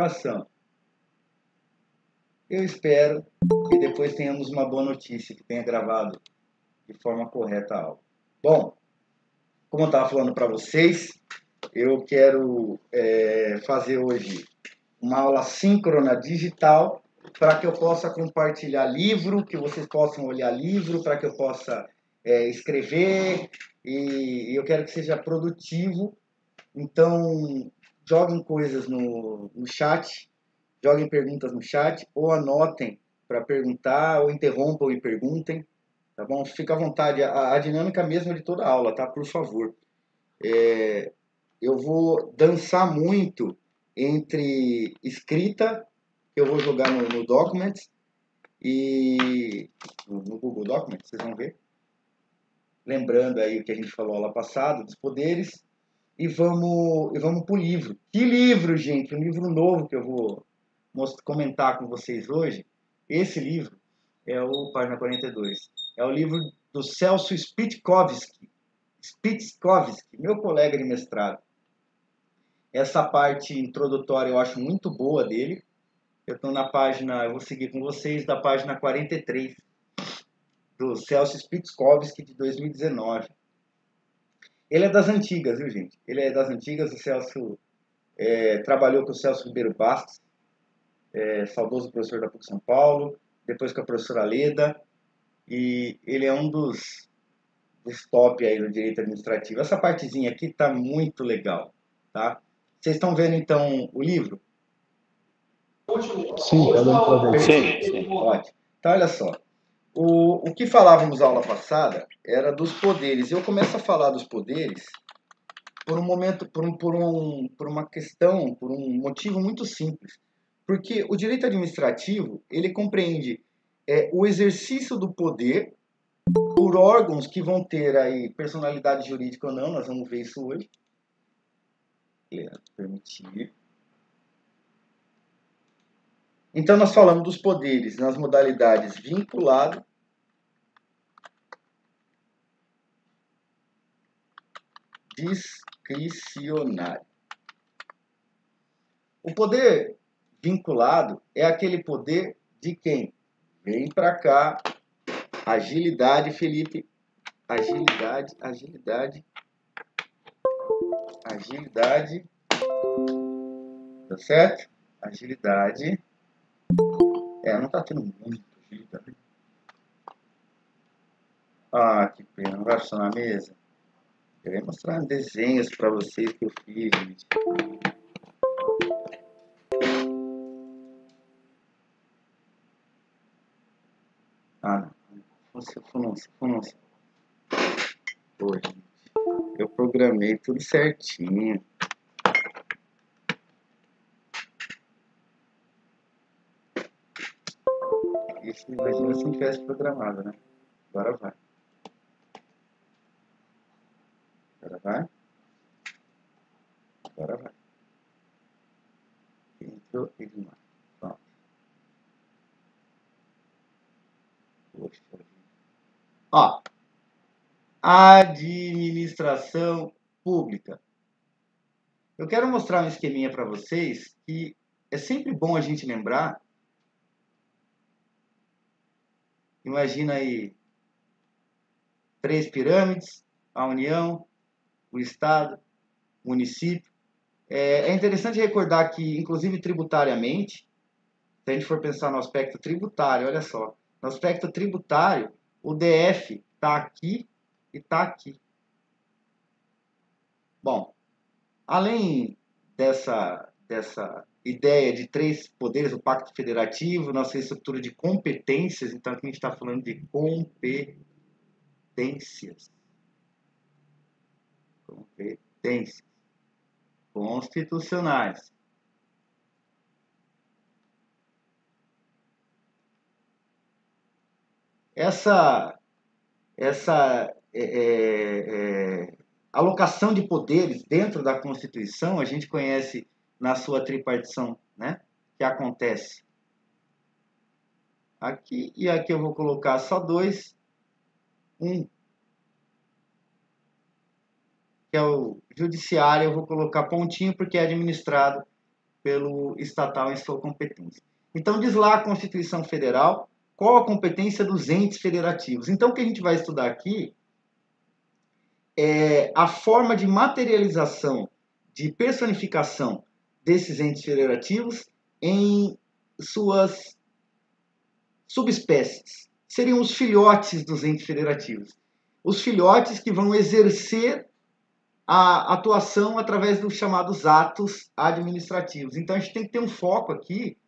coração. Eu espero que depois tenhamos uma boa notícia, que tenha gravado de forma correta a aula. Bom, como eu estava falando para vocês, eu quero fazer hoje uma aula síncrona digital para que eu possa compartilhar livro, que vocês possam olhar livro, para que eu possa escrever, e eu quero que seja produtivo. Então, joguem coisas no chat, joguem perguntas no chat, ou anotem para perguntar, ou interrompam e perguntem, tá bom? Fica à vontade, a dinâmica mesmo de toda a aula, tá? Por favor. Eu vou dançar muito entre escrita, que eu vou jogar no Documents, e no Google Documents, vocês vão ver. Lembrando aí o que a gente falou lá passado, dos poderes, e vamos para o livro. Que livro, gente? Um livro novo que eu vou comentar com vocês hoje. Esse livro é o página 42. É o livro do Celso Spitkovski, meu colega de mestrado. Essa parte introdutória eu acho muito boa dele. Eu estou na página, eu vou seguir com vocês, da página 43, do Celso Spitkovski, de 2019. Ele é das antigas, viu, gente? Ele é das antigas. O Celso trabalhou com o Celso Ribeiro Bastos, saudoso professor da PUC São Paulo, depois com a professora Leda, e ele é um dos top aí do direito administrativo. Essa partezinha aqui está muito legal, tá? Vocês estão vendo, então, o livro? Sim, tá dando pra ver. Sim. Ótimo. Então, olha só. O que falávamos na aula passada era dos poderes. Eu começo a falar dos poderes por um momento, por uma questão, por um motivo muito simples. Porque o direito administrativo, ele compreende o exercício do poder por órgãos que vão ter aí personalidade jurídica ou não, nós vamos ver isso hoje. Permitir. Então, nós falamos dos poderes nas modalidades vinculado, discricionário. O poder vinculado é aquele poder de quem? Vem para cá. Agilidade, Felipe. Agilidade. Tá certo? Agilidade. Não tá tendo muito agilidade. Ah, que pena. Não vai funcionar a mesa? Eu ia mostrar desenhos para vocês que eu fiz, gente. Ah, não. Função. Pô, gente. Eu programei tudo certinho. Isso, imagina se não tivesse programado, né? Agora vai. Entrou e demais. Pronto. Poxa vida. Ó. Administração pública. Eu quero mostrar um esqueminha para vocês que é sempre bom a gente lembrar. Imagina aí 3 pirâmides, a União, o Estado, o município. É interessante recordar que, inclusive tributariamente, se a gente for pensar no aspecto tributário, olha só, no aspecto tributário, o DF está aqui e está aqui. Bom, além dessa ideia de 3 poderes, o Pacto Federativo, nossa estrutura de competências, então aqui a gente está falando de competências constitucionais. Essa alocação de poderes dentro da Constituição, a gente conhece na sua tripartição, né? Que acontece aqui, e aqui eu vou colocar só 2. Um, que é o judiciário, eu vou colocar pontinho porque é administrado pelo estatal em sua competência. Então, diz lá a Constituição Federal qual a competência dos entes federativos. Então, o que a gente vai estudar aqui é a forma de materialização, de personificação desses entes federativos em suas subespécies. Seriam os filhotes dos entes federativos. Os filhotes que vão exercer a atuação através dos chamados atos administrativos. Então, a gente tem que ter um foco aqui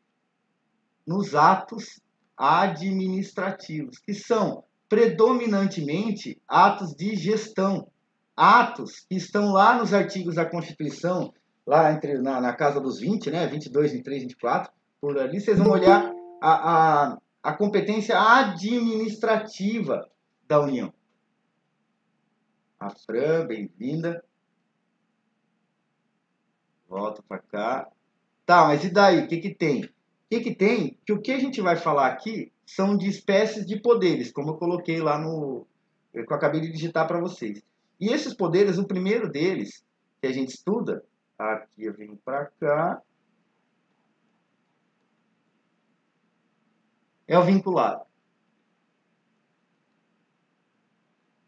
nos atos administrativos, que são predominantemente atos de gestão, atos que estão lá nos artigos da Constituição, lá na casa dos 20, né, 22, 23, 24, por ali vocês vão olhar a competência administrativa da União. A Fran, bem-vinda. Volta para cá. Tá, mas e daí? O que que tem? O que que tem? Que o que a gente vai falar aqui são de espécies de poderes, como eu coloquei lá no... que eu acabei de digitar para vocês. E esses poderes, o primeiro deles, que a gente estuda, aqui eu venho para cá, é o vinculado.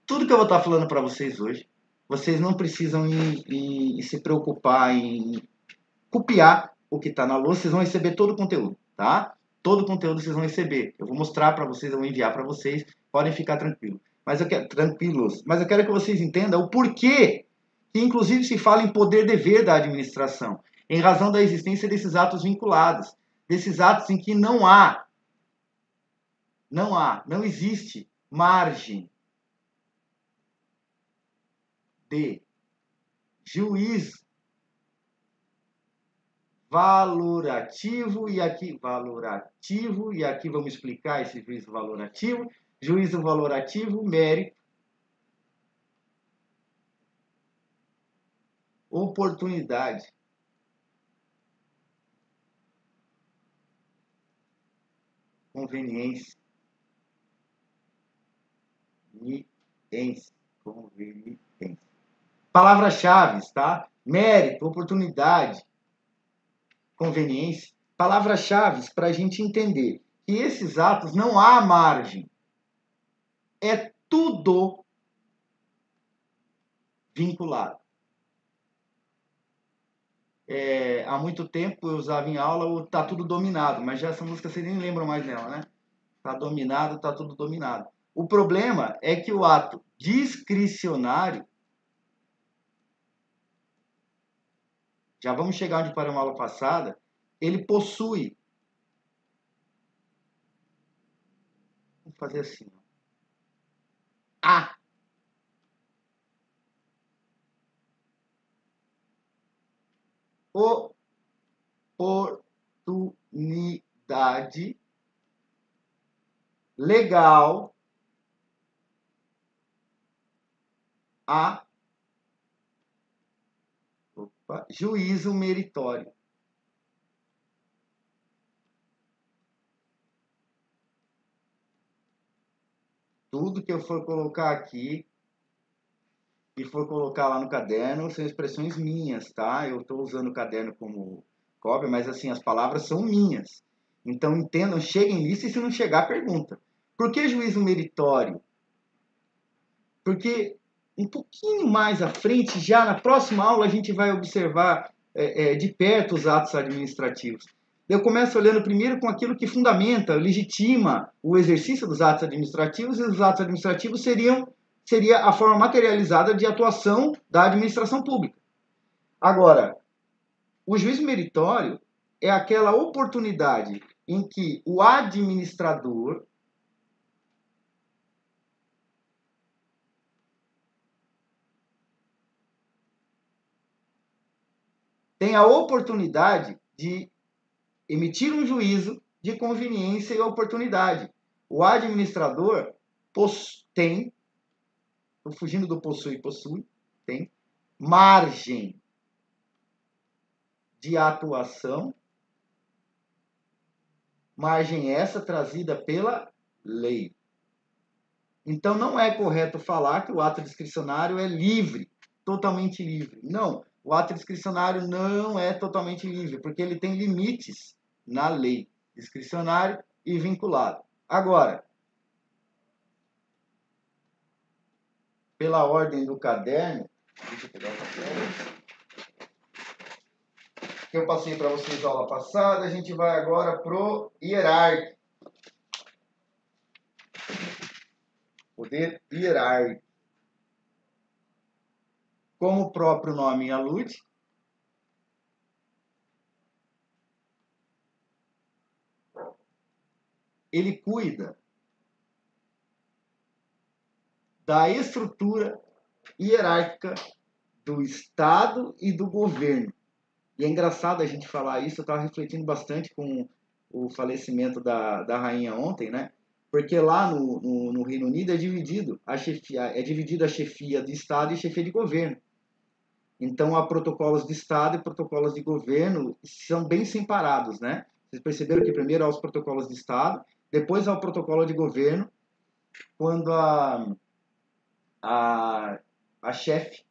Tudo que eu vou estar falando para vocês hoje, vocês não precisam se preocupar em copiar o que está na lousa, vocês vão receber todo o conteúdo, tá? Todo o conteúdo vocês vão receber. Eu vou mostrar para vocês, eu vou enviar para vocês, podem ficar tranquilos. Mas eu quero que vocês entendam o porquê que inclusive se fala em poder-dever da administração, em razão da existência desses atos vinculados, desses atos em que não existe margem de juízo valorativo, e aqui vamos explicar esse juízo valorativo, mérito, oportunidade, conveniência, palavras-chave, tá? Mérito, oportunidade, conveniência, palavras-chave para a gente entender que esses atos não há margem. É tudo vinculado. Há muito tempo eu usava em aula o "tá tudo dominado", mas já essa música vocês nem lembram mais dela, né? Tá dominado, tá tudo dominado. O problema é que o ato discricionário, já vamos chegar onde paramos a aula passada, ele possui. Vamos fazer assim. A oportunidade legal a juízo meritório. Tudo que eu for colocar aqui e for colocar lá no caderno são expressões minhas, tá? Eu estou usando o caderno como cópia, mas assim, as palavras são minhas. Então entendam, cheguem nisso, e se não chegar, pergunta. Por que juízo meritório? Porque um pouquinho mais à frente, já na próxima aula, a gente vai observar de perto os atos administrativos. Eu começo olhando primeiro com aquilo que fundamenta, legitima o exercício dos atos administrativos, e os atos administrativos seria a forma materializada de atuação da administração pública. Agora, o juízo meritório é aquela oportunidade em que o administrador tem a oportunidade de emitir um juízo de conveniência e oportunidade. O administrador tem, estou fugindo do possui, tem margem de atuação, margem essa trazida pela lei. Então, não é correto falar que o ato discricionário é livre, totalmente livre. Não. o ato discricionário não é totalmente livre, porque ele tem limites na lei, discricionário e vinculado. Agora, pela ordem do caderno, deixa eu pegar o papel, que eu passei para vocês na aula passada, a gente vai agora pro hierárquico. Poder hierárquico. Como o próprio nome alude, ele cuida da estrutura hierárquica do Estado e do governo. E é engraçado a gente falar isso, eu estava refletindo bastante com o falecimento da rainha ontem, né? Porque lá no Reino Unido é dividido a chefia de Estado e chefia de governo. Então, há protocolos de Estado e protocolos de governo são bem separados, né? Vocês perceberam que primeiro há os protocolos de Estado, depois há o protocolo de governo, quando a chefe...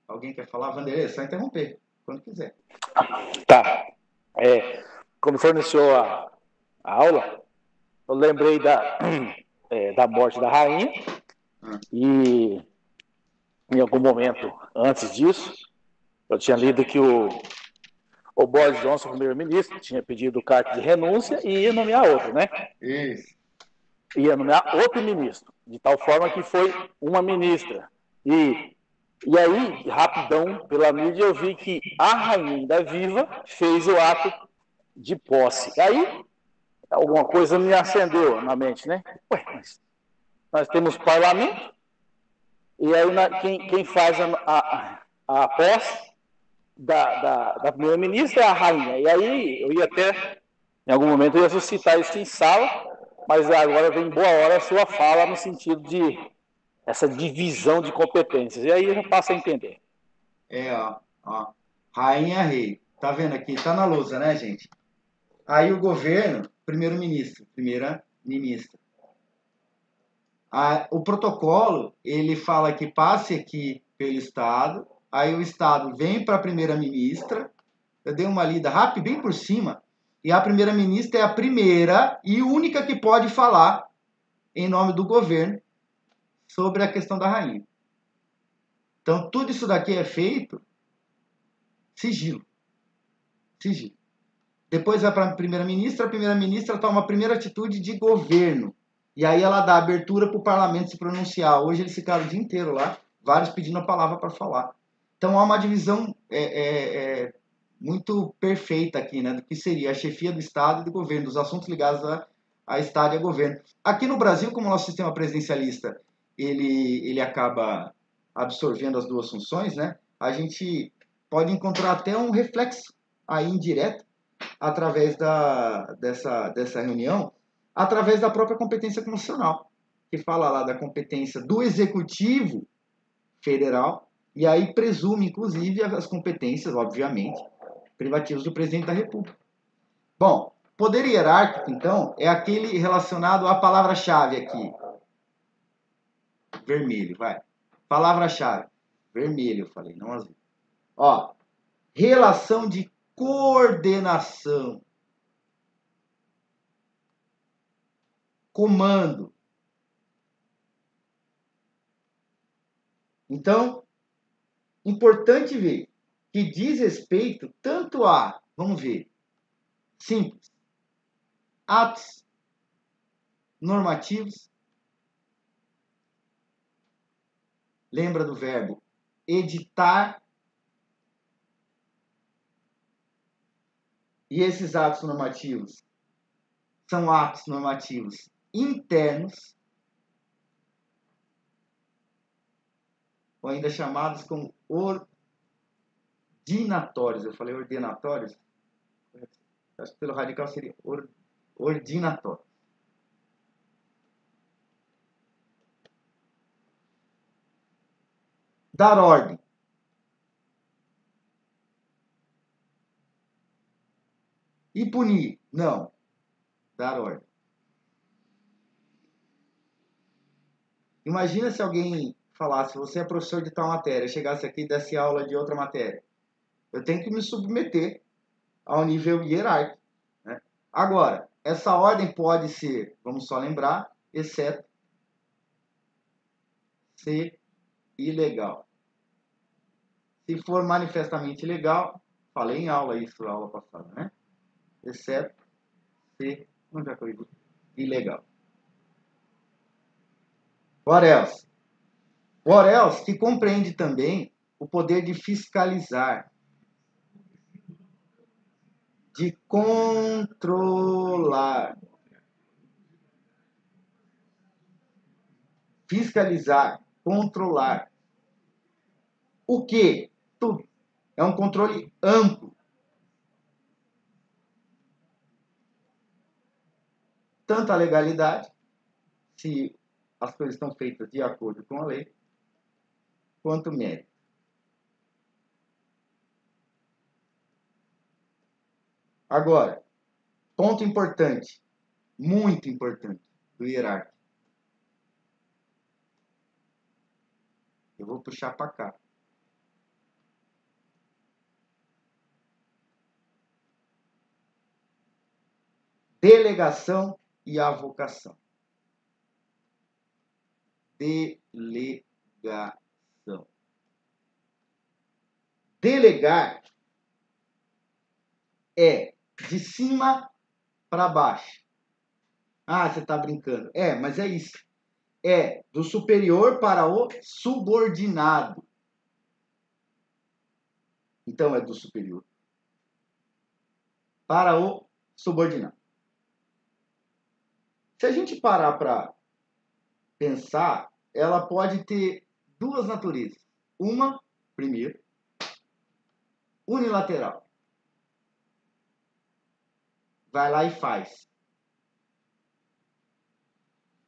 Alguém quer falar? Vanderlei, é só interromper, quando quiser. Tá. Quando iniciou a aula, eu lembrei da morte da rainha e em algum momento antes disso, eu tinha lido que o Boris Johnson, primeiro-ministro, tinha pedido carta de renúncia e ia nomear outro, né? Isso. Ia nomear outro ministro, de tal forma que foi uma ministra. E aí, rapidão, pela mídia, eu vi que a rainha ainda viva fez o ato de posse. Aí, alguma coisa me acendeu na mente, né? Ué, mas nós temos parlamento, e aí quem faz a posse da primeira-ministra é a rainha. E aí, eu ia até, em algum momento, eu ia suscitar isso em sala, mas agora vem boa hora a sua fala no sentido de essa divisão de competências. E aí eu passo a entender. Ó. Rainha rei. Tá vendo aqui? Tá na lousa, né, gente? Aí o governo, primeiro-ministro, primeira-ministra. O protocolo, ele fala que passe aqui pelo Estado, aí o Estado vem para a primeira-ministra, eu dei uma lida rápida, bem por cima, e a primeira-ministra é a primeira e única que pode falar em nome do governo sobre a questão da rainha. Então, tudo isso daqui é feito sigilo. Sigilo. Depois vai para a primeira-ministra toma a primeira atitude de governo. E aí ela dá abertura para o parlamento se pronunciar. Hoje eles ficaram o dia inteiro lá, vários pedindo a palavra para falar. Então há uma divisão muito perfeita aqui, né, do que seria a chefia do Estado e do governo, dos assuntos ligados a Estado e a governo. Aqui no Brasil, como o nosso sistema presidencialista ele acaba absorvendo as duas funções, né, a gente pode encontrar até um reflexo aí indireto através dessa reunião, através da própria competência constitucional, que fala lá da competência do Executivo Federal, e aí presume, inclusive, as competências, obviamente, privativas do Presidente da República. Bom, poder hierárquico, então, é aquele relacionado à palavra-chave aqui. Vermelho, vai. Palavra-chave. Vermelho, eu falei, não azul. Ó, relação de coordenação. Comando. Então, importante ver que diz respeito tanto a, vamos ver, simples, atos normativos. Lembra do verbo editar. E esses atos normativos são atos normativos internos, ou ainda chamados como ordinatórios. Eu falei ordenatórios? Acho que pelo radical seria ordinatório. Dar ordem. E punir? Não. Dar ordem. Imagina se alguém falasse, você é professor de tal matéria, chegasse aqui e desse aula de outra matéria. Eu tenho que me submeter ao nível hierárquico, né? Agora, essa ordem pode ser, vamos só lembrar, exceto ser ilegal. Se for manifestamente ilegal, falei em aula isso, aula passada, né? Exceto ser, onde é que eu digo? Ilegal. What else? What else que compreende também o poder de fiscalizar, de controlar. Fiscalizar, controlar. O que? Tudo. É um controle amplo. Tanto a legalidade, se as coisas estão feitas de acordo com a lei, quanto o mérito. Agora, ponto importante, muito importante, do hierárquico. Eu vou puxar para cá. Delegação e avocação. Delegação. Delegar é de cima para baixo. Ah, você está brincando. É, mas é isso. É do superior para o subordinado. Então, é do superior para o subordinado. Se a gente parar para pensar, ela pode ter duas naturezas. Uma, primeiro, unilateral. Vai lá e faz.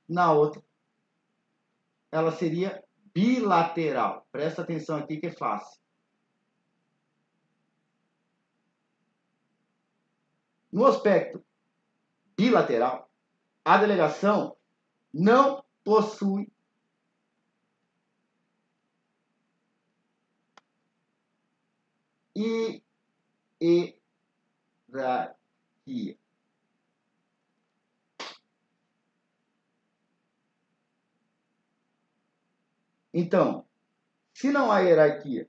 Na outra, ela seria bilateral. Presta atenção aqui que é fácil. No aspecto bilateral, a delegação não possui hierarquia. Então, se não há hierarquia,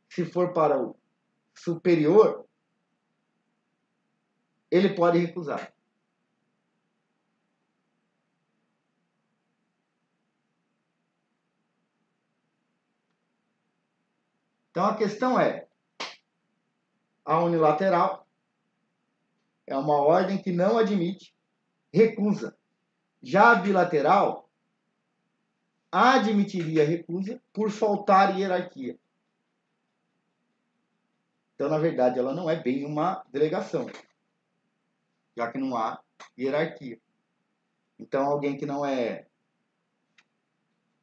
se for para o superior, ele pode recusar. Então a questão é, a unilateral é uma ordem que não admite recusa. Já a bilateral admitiria recusa por faltar hierarquia. Então, na verdade, ela não é bem uma delegação, já que não há hierarquia. Então, alguém que não é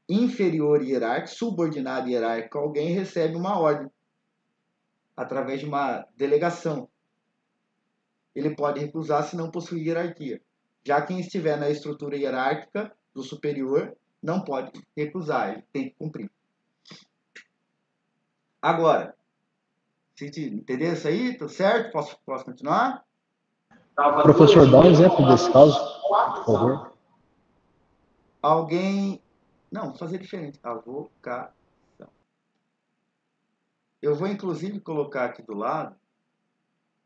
inferior hierárquico, subordinado hierárquico a alguém, recebe uma ordem através de uma delegação. Ele pode recusar se não possui hierarquia. Já quem estiver na estrutura hierárquica do superior não pode recusar, ele tem que cumprir. Agora, se entender isso aí, tá certo? Posso continuar? Professor, dá um exemplo desse caso, por favor. Alguém... Não, vou fazer diferente. Avocação. Eu vou, inclusive, colocar aqui do lado,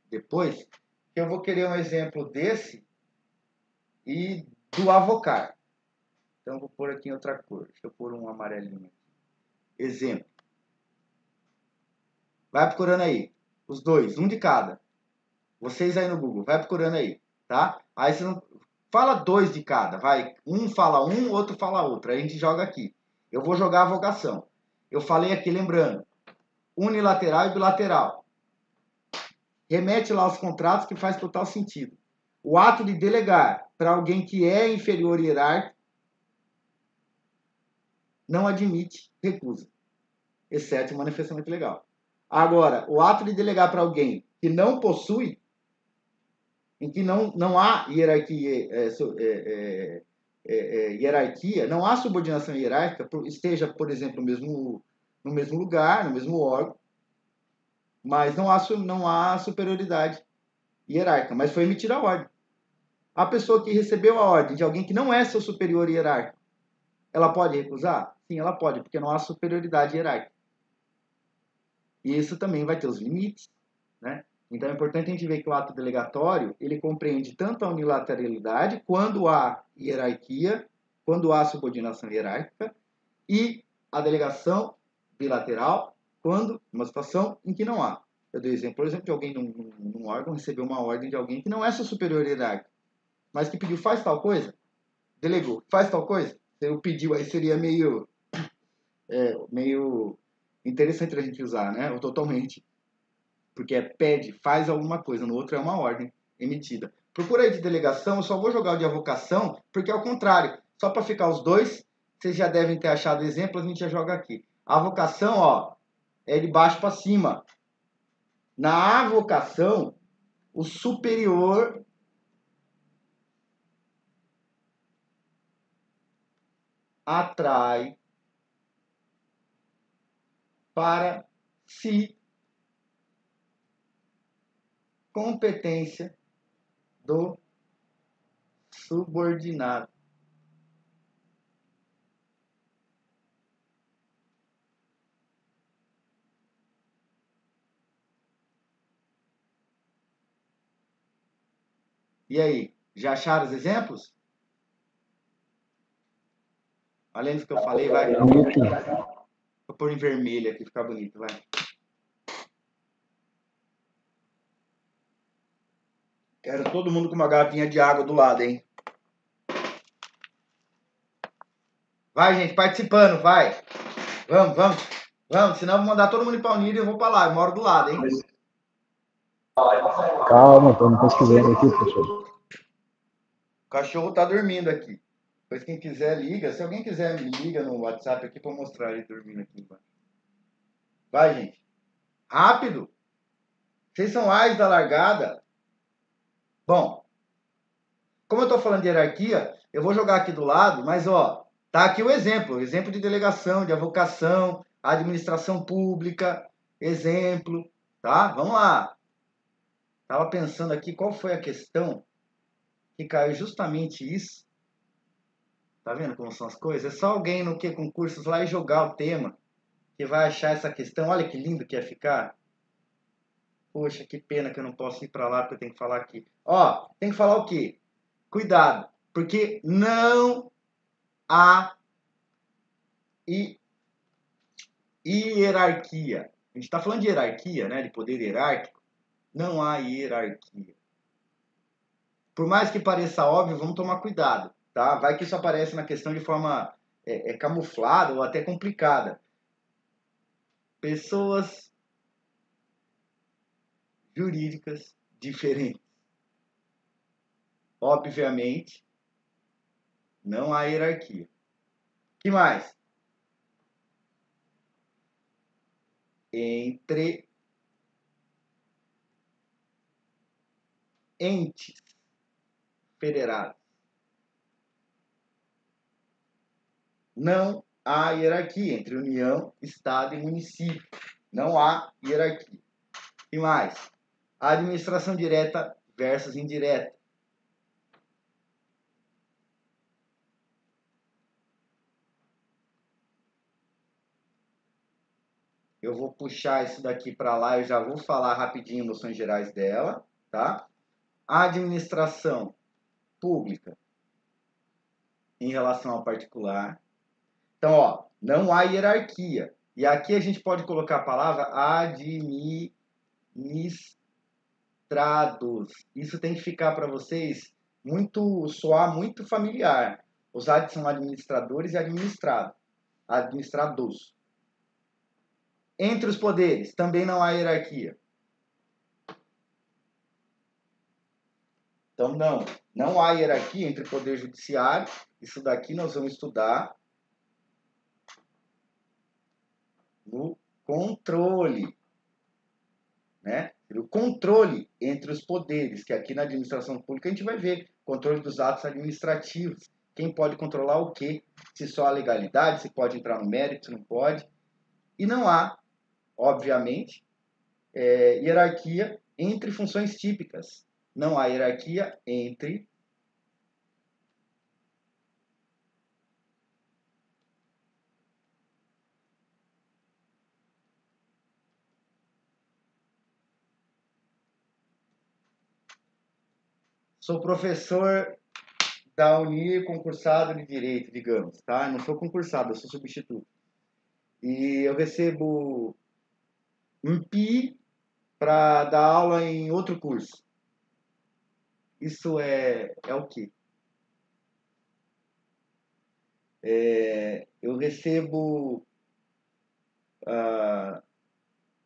depois, que eu vou querer um exemplo desse e do avocar. Então, eu vou pôr aqui em outra cor. Deixa eu pôr um amarelinho aqui. Exemplo. Vai procurando aí. Os dois, um de cada. Vocês aí no Google, vai procurando aí, tá? Aí você não... Fala dois de cada, vai. Um fala um, outro fala outro. Aí a gente joga aqui. Eu vou jogar a avocação. Eu falei aqui, lembrando, unilateral e bilateral. Remete lá aos contratos que faz total sentido. O ato de delegar para alguém que é inferior hierárquico não admite recusa, exceto o manifestamento legal. Agora, o ato de delegar para alguém que não possui, em que não há hierarquia, hierarquia, não há subordinação hierárquica, esteja, por exemplo, mesmo no mesmo lugar, no mesmo órgão, mas não há superioridade hierárquica, mas foi emitida a ordem. A pessoa que recebeu a ordem de alguém que não é seu superior hierárquico, ela pode recusar? Sim, ela pode, porque não há superioridade hierárquica. E isso também vai ter os limites, né? Então é importante a gente ver que o ato delegatório, ele compreende tanto a unilateralidade, quando há hierarquia, quando há subordinação hierárquica, e a delegação bilateral, quando uma situação em que não há. Eu dei exemplo, por exemplo, de alguém num órgão recebeu uma ordem de alguém que não é seu superior hierárquico, mas que pediu, faz tal coisa, delegou, faz tal coisa. Se eu pediu, aí seria meio interessante a gente usar, né? Ou totalmente. Porque pede, faz alguma coisa, no outro é uma ordem emitida. Procura aí de delegação, eu só vou jogar o de avocação, porque é o contrário. Só para ficar os dois, vocês já devem ter achado exemplo, a gente já joga aqui. A avocação, ó, é de baixo para cima. Na avocação, o superior atrai para si competência do subordinado. E aí, já acharam os exemplos? Além do que eu falei, vai. Vou pôr em vermelho aqui, ficar bonito, vai. Quero todo mundo com uma garrafinha de água do lado, hein? Vai, gente, participando, vai. Vamos, senão eu vou mandar todo mundo ir pra Unir e eu vou pra lá, eu moro do lado, hein? Calma, estamos pesquisando aqui, professor. O cachorro tá dormindo aqui. Depois quem quiser liga. Se alguém quiser me liga no WhatsApp aqui pra eu mostrar ele dormindo aqui embaixo. Vai, gente. Rápido. Vocês são ais da largada. Bom, como eu tô falando de hierarquia, eu vou jogar aqui do lado, mas ó, tá aqui o exemplo de delegação, de avocação, administração pública, exemplo, tá? Vamos lá. Tava pensando aqui qual foi a questão que caiu justamente isso. Tá vendo como são as coisas? É só alguém no que concursos lá e jogar o tema que vai achar essa questão. Olha que lindo que ia ficar. Poxa, que pena que eu não posso ir para lá porque eu tenho que falar aqui. Ó, tem que falar o quê? Cuidado, porque não há hierarquia. A gente está falando de hierarquia, né? De poder hierárquico. Não há hierarquia. Por mais que pareça óbvio, vamos tomar cuidado, tá? Vai que isso aparece na questão de forma camuflada ou até complicada. Pessoas jurídicas diferentes. Obviamente, não há hierarquia. O que mais? Entre entes federados. Não há hierarquia entre União, Estado e município. Não há hierarquia. O que mais? A administração direta versus indireta. Eu vou puxar isso daqui para lá, eu já vou falar rapidinho noções gerais dela, tá? A administração pública em relação ao particular. Então, ó, não há hierarquia. E aqui a gente pode colocar a palavra administrados. Isso tem que ficar para vocês soar muito familiar. Os ADs são administradores e administrados. Entre os poderes, também não há hierarquia. Então, não há hierarquia entre o poder judiciário. Isso daqui nós vamos estudar no controle, né? O controle entre os poderes, que aqui na administração pública a gente vai ver controle dos atos administrativos. Quem pode controlar o quê? Se só a legalidade, se pode entrar no mérito, se não pode. E não há, obviamente, hierarquia entre funções típicas. Não há hierarquia entre sou professor da Unir, concursado de Direito, digamos, tá? Eu não sou concursado, eu sou substituto. E eu recebo um PI para dar aula em outro curso. Isso é o quê? Eu recebo,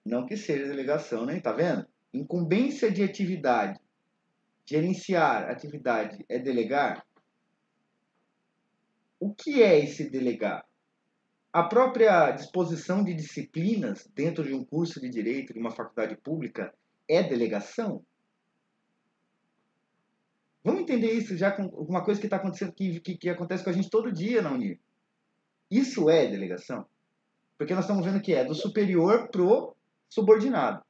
não que seja delegação, né? Tá vendo? Incumbência de atividade. Gerenciar atividade é delegar? O que é esse delegar? A própria disposição de disciplinas dentro de um curso de direito de uma faculdade pública é delegação? Vamos entender isso já com uma coisa que está acontecendo, que acontece com a gente todo dia na Unir. Isso é delegação? Porque nós estamos vendo que é do superior pro subordinado.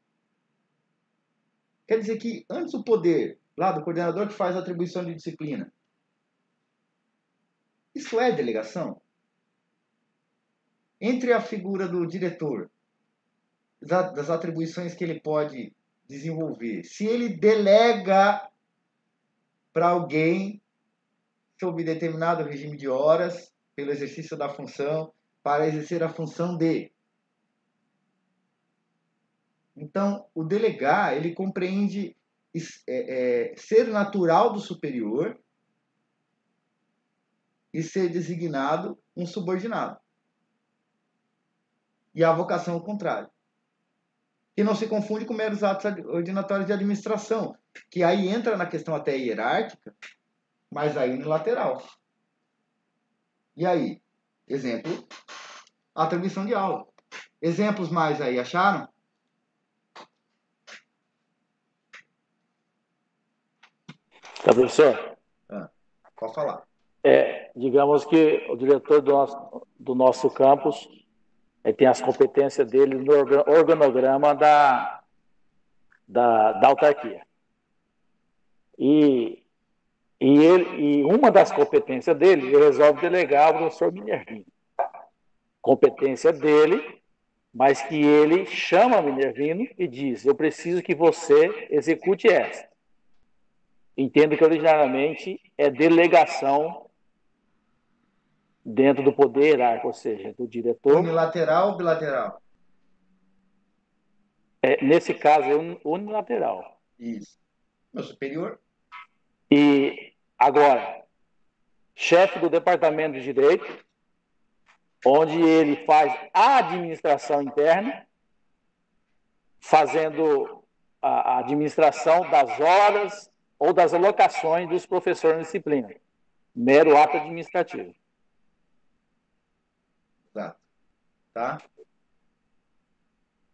Quer dizer que antes o poder, lá do coordenador que faz a atribuição de disciplina, isso é delegação? Entre a figura do diretor, das atribuições que ele pode desenvolver, se ele delega para alguém sob determinado regime de horas, pelo exercício da função, para exercer a função de. Então, o delegar, ele compreende ser natural do superior e ser designado um subordinado. E a vocação ao contrário. Que não se confunde com meros atos ordinatórios de administração, que aí entra na questão até hierárquica, mas aí unilateral. E aí? Exemplo, atribuição de aula. Exemplos mais aí, acharam? Professor, Pode falar. digamos que o diretor do nosso campus tem as competências dele no organograma da autarquia. E uma das competências dele, ele resolve delegar ao professor Minervino. Competência dele, mas que ele chama Minervino e diz: eu preciso que você execute essa. Entendo que originalmente é delegação dentro do poder hierárquico, ou seja, do diretor. Unilateral ou bilateral? Nesse caso é unilateral. Isso. Meu superior? E agora, chefe do departamento de direito, onde ele faz a administração interna, fazendo a administração das horas ou das alocações dos professores na disciplina. Mero ato administrativo. Exato. Tá?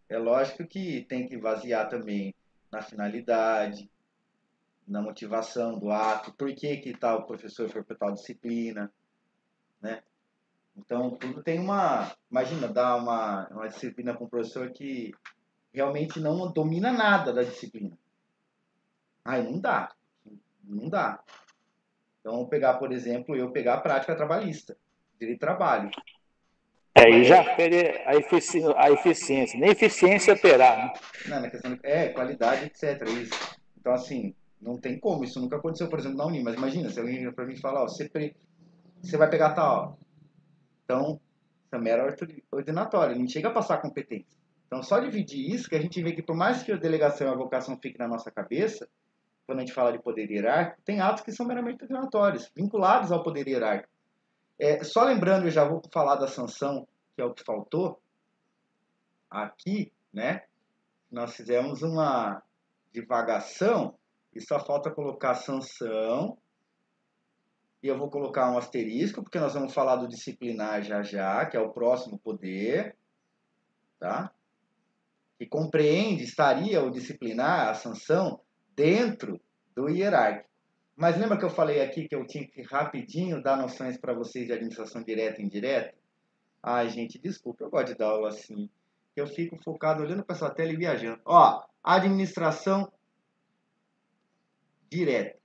É lógico que tem que basear também na finalidade, na motivação do ato, por que tal professor foi para tal disciplina, né? Então, tudo tem uma... Imagina, dar uma disciplina para um professor que realmente não domina nada da disciplina. Aí não dá. Não dá. Então, vamos pegar, por exemplo, eu pegar a prática trabalhista, direito de trabalho. Aí já fere a eficiência. Nem eficiência terá, né? Não, na questão de qualidade, etc. Isso. Então, assim, não tem como. Isso nunca aconteceu, por exemplo, na Uni. Mas imagina, se alguém para mim falar, ó, você vai pegar tal. Então, isso é mera ordinatória. Não chega a passar competência. Então, só dividir isso, que a gente vê que por mais que a delegação e a vocação fiquem na nossa cabeça, quando a gente fala de poder hierárquico, tem atos que são meramente ordinatórios, vinculados ao poder hierárquico. Só lembrando, eu já vou falar da sanção, que é o que faltou aqui, né? Nós fizemos uma divagação e só falta colocar sanção. E eu vou colocar um asterisco, porque nós vamos falar do disciplinar já, que é o próximo poder, tá? Que compreende, estaria o disciplinar, a sanção, dentro do hierárquico. Mas lembra que eu falei aqui que eu tinha que rapidinho dar noções para vocês de administração direta e indireta? Ai, gente, desculpa, eu gosto de dar aula assim. Eu fico focado olhando para essa tela e viajando. Ó, administração direta.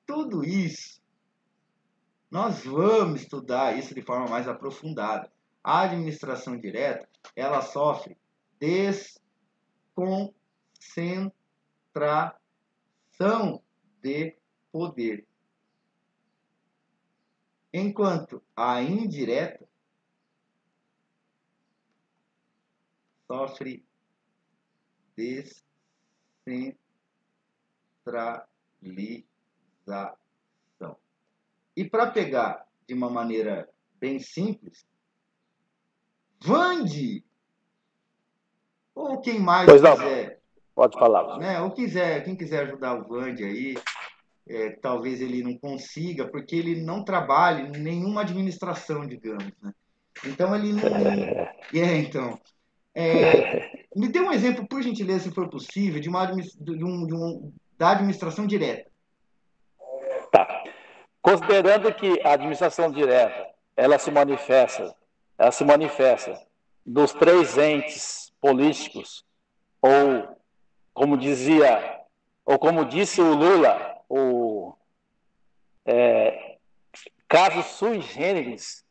Tudo isso, nós vamos estudar isso de forma mais aprofundada. A administração direta, ela sofre desconcentração de poder. Enquanto a indireta sofre descentralização. E para pegar de uma maneira bem simples, Vande, ou quem mais Pois não, quiser, pode falar. né? Ou quem quiser ajudar o Vande aí, talvez ele não consiga, porque ele não trabalha em nenhuma administração, digamos, né? Então ele não. Então. Me dê um exemplo, por gentileza, se for possível, da administração direta. Tá. Considerando que a administração direta, ela se manifesta dos três entes políticos, ou como disse o Lula, caso sui generis,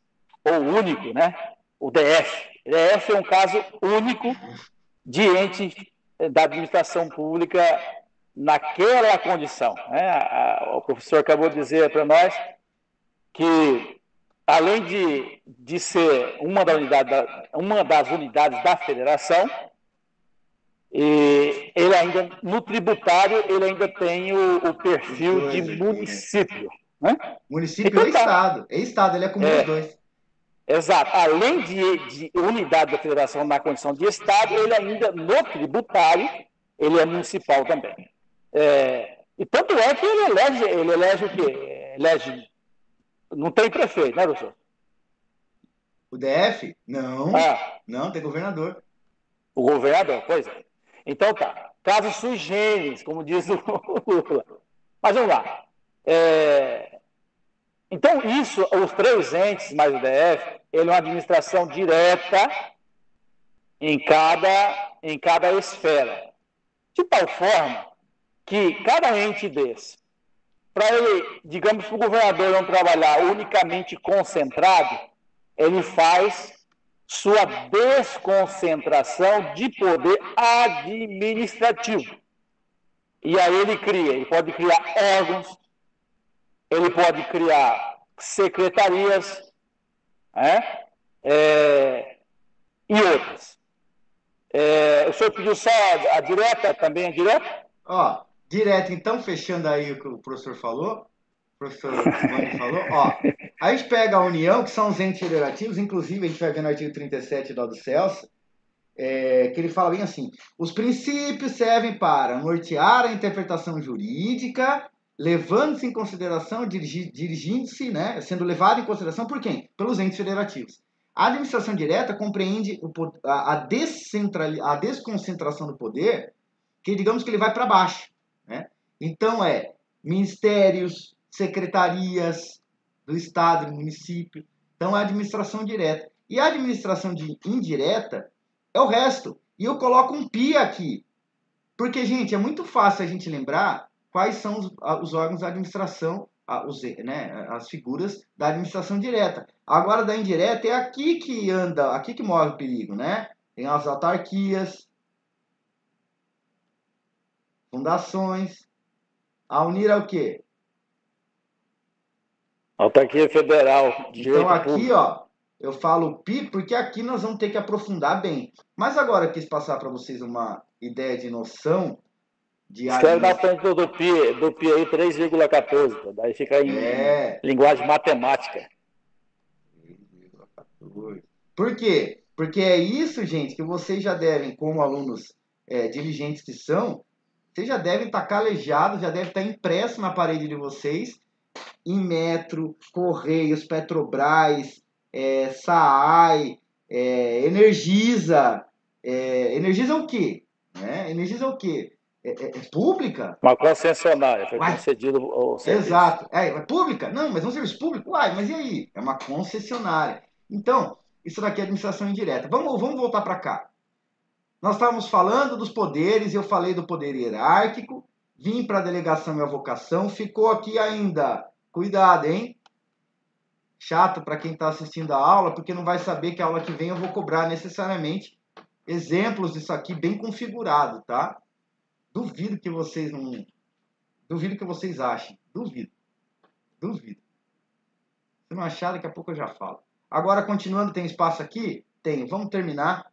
ou único, né? O DF. O DF é um caso único de ente da administração pública naquela condição. Né? O professor acabou de dizer para nós que, além de ser uma das unidades da federação, ele ainda, no tributário, ele ainda tem o perfil de município. Né? Município então, é Estado. É Estado, ele acumula os dois. Exato. Além de unidade da federação na condição de Estado, ele ainda, no tributário, ele é municipal também. E tanto é que ele elege o quê? Não tem prefeito, né, professor? O DF? Não. Não, tem governador. O governador, pois é. Então tá. Caso sui generis, como diz o Lula. Mas vamos lá. Então, os três entes mais o DF, ele é uma administração direta em cada esfera. De tal forma que cada ente desse, para ele, digamos, para o governador não trabalhar unicamente concentrado, ele faz sua desconcentração de poder administrativo. E aí ele pode criar órgãos, ele pode criar secretarias, e outras. O senhor pediu só a direta, também a direta? Direto, então, fechando aí o que o professor falou, o professor Vande falou, a gente pega a União, que são os entes federativos, inclusive a gente vai ver no artigo 37 do Celso, que ele fala bem assim, os princípios servem para nortear a interpretação jurídica, levando-se em consideração, dirigindo-se, né, sendo levado em consideração por quem? Pelos entes federativos. A administração direta compreende a desconcentração do poder, que digamos que ele vai para baixo. Né? Então, ministérios, secretarias do Estado, do município. Então, é a administração direta. E a administração indireta é o resto. E eu coloco um PI aqui. Porque, gente, é muito fácil a gente lembrar quais são os órgãos da administração, as figuras da administração direta. Agora, da indireta, é aqui que morre o perigo, né? Tem as autarquias, fundações. A Unir é o quê? Autarquia Federal. Então aqui, eu falo PI porque aqui nós vamos ter que aprofundar bem. Mas agora eu quis passar para vocês uma ideia de noção de... Escreve na frente do PI aí 3,14. Daí fica em linguagem matemática. 3,14. Por quê? Porque é isso, gente, que vocês já devem, como alunos diligentes que são, vocês já devem estar calejados, já deve estar impresso na parede de vocês, em Metro, Correios, Petrobras, SAAI, Energisa. Energisa é o quê? Energisa é o quê? É pública? Uma concessionária, foi concedido o serviço. Exato. É pública? Não, mas é um serviço público? Mas e aí? É uma concessionária. Então, Isso daqui é administração indireta. Vamos voltar para cá. Nós estávamos falando dos poderes, eu falei do poder hierárquico, vim para a delegação e a vocação, ficou aqui ainda. Cuidado, hein? Chato para quem está assistindo a aula, porque não vai saber que a aula que vem eu vou cobrar necessariamente exemplos disso aqui bem configurado, tá? Duvido que vocês não... Duvido que vocês achem. Duvido. Se não achar, daqui a pouco eu já falo. Agora, continuando, tem espaço aqui? Tem. Vamos terminar.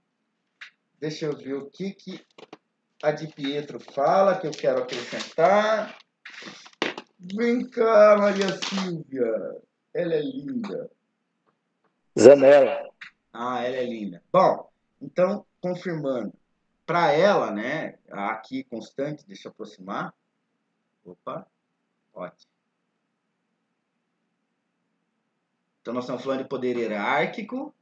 Deixa eu ver o que a Di Pietro fala, que eu quero acrescentar. Vem cá, Maria Silvia. Ela é linda. Zanella. Ah, ela é linda. Bom, então, confirmando. Para ela, né, aqui constante, deixa eu aproximar. Opa, ótimo. Então, nós estamos falando de poder hierárquico.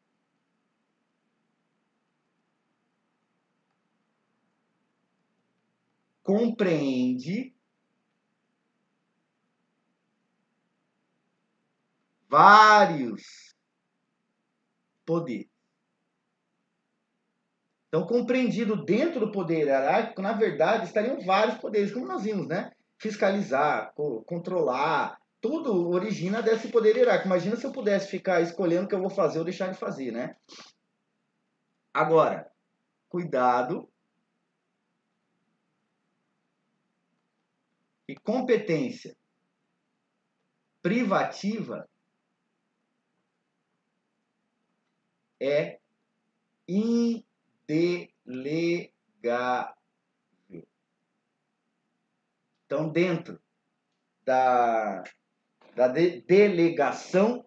Compreende vários poderes. Então, compreendido dentro do poder hierárquico, na verdade, estariam vários poderes, como nós vimos, né? Fiscalizar, controlar, tudo origina desse poder hierárquico. Imagina se eu pudesse ficar escolhendo o que eu vou fazer ou deixar de fazer, né? Agora, cuidado. E competência privativa é indelegável. Então, dentro da delegação,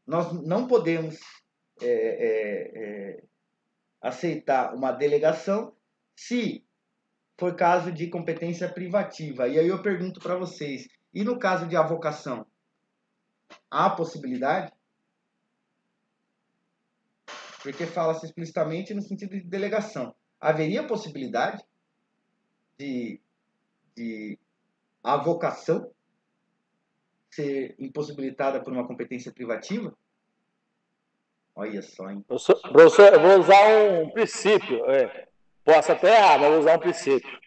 nós não podemos aceitar uma delegação se for caso de competência privativa. E aí eu pergunto para vocês, e no caso de avocação, há possibilidade? Porque fala-se explicitamente no sentido de delegação. Haveria possibilidade de avocação ser impossibilitada por uma competência privativa? Olha só, hein? Professor, eu vou usar um princípio. Posso até errar, mas vou usar um princípio.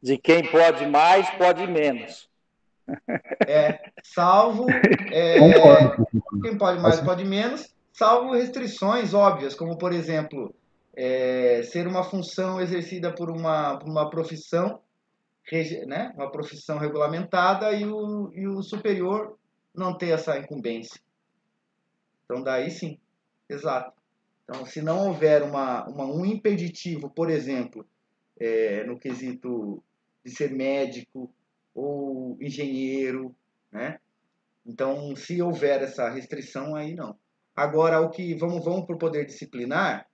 De quem pode mais, pode menos. Salvo... Concordo. quem pode mais, pode menos, salvo restrições óbvias, como, por exemplo, ser uma função exercida por uma profissão, né? Uma profissão regulamentada e o superior não ter essa incumbência. Então, daí sim, exato. Então, se não houver um impeditivo, por exemplo, no quesito de ser médico ou engenheiro, né? Então, se houver essa restrição, aí não. Agora, o que vamos para o poder disciplinar,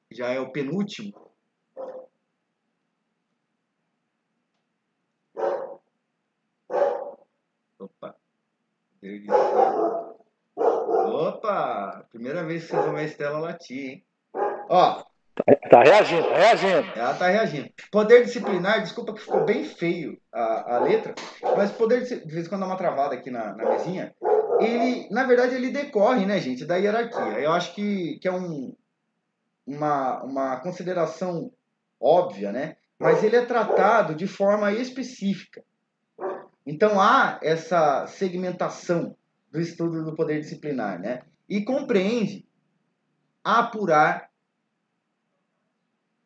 já é o penúltimo. Opa. Opa! Primeira vez que vocês vão ver a Estela latir, hein? Ó. Tá reagindo, tá reagindo. Ela tá reagindo. Poder disciplinar, desculpa que ficou bem feio a letra, mas poder de vez em quando dá uma travada aqui na mesinha. Ele, na verdade, ele decorre, né, gente, da hierarquia. Eu acho que é uma consideração óbvia, né? Mas ele é tratado de forma específica. Então há essa segmentação do estudo do poder disciplinar, né? E compreende apurar.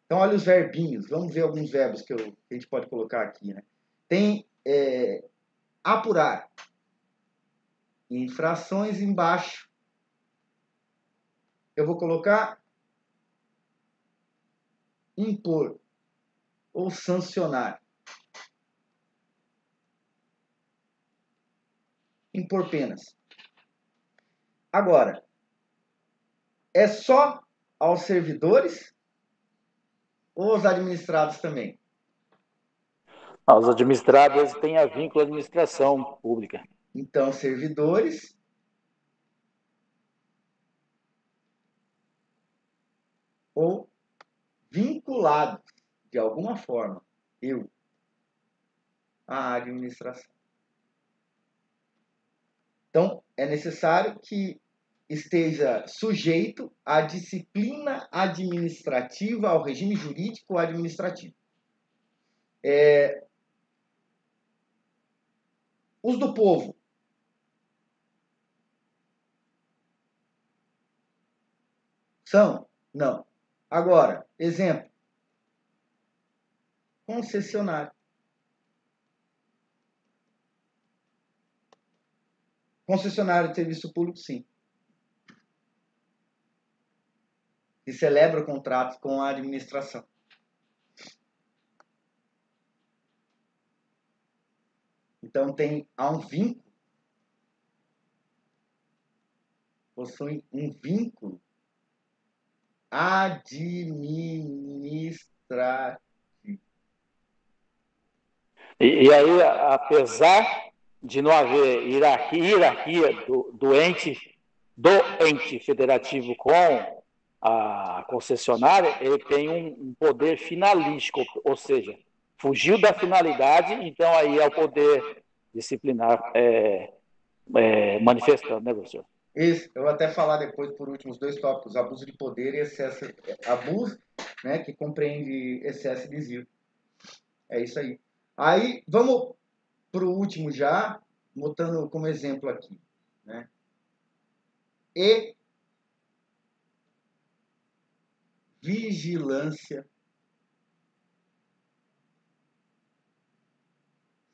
Então olha os verbinhos, vamos ver alguns verbos que a gente pode colocar aqui, né? Tem apurar, infrações embaixo. Eu vou colocar impor ou sancionar. Impor penas. Agora, é só aos servidores ou aos administrados também? Os administrados têm a vínculo à administração pública. Então, servidores ou vinculados, de alguma forma, à administração. Então, é necessário que esteja sujeito à disciplina administrativa, ao regime jurídico administrativo. Os do povo. São? Não. Agora, exemplo. Concessionário. Concessionário de serviço público, sim. E celebra contratos com a administração. Então, há um vínculo. Possui um vínculo administrativo. E aí, apesar de não haver hierarquia do ente federativo com a concessionária, ele tem um poder finalístico, ou seja, fugiu da finalidade, então aí é o poder disciplinar manifestando, né, professor? Isso, eu vou até falar depois, por último, os dois tópicos, abuso de poder e excesso, abuso, né, que compreende excesso e desvio. É isso aí. Aí, vamos para o último já, botando como exemplo aqui, né? E vigilância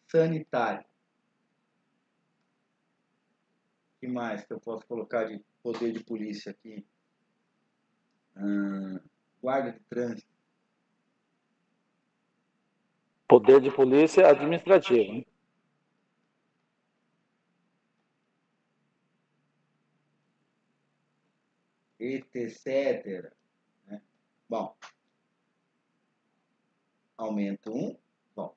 sanitária. O que mais que eu posso colocar de poder de polícia aqui? Guarda de trânsito. Poder de polícia administrativo, né? Etc. Né? Bom. Aumento 1. Bom.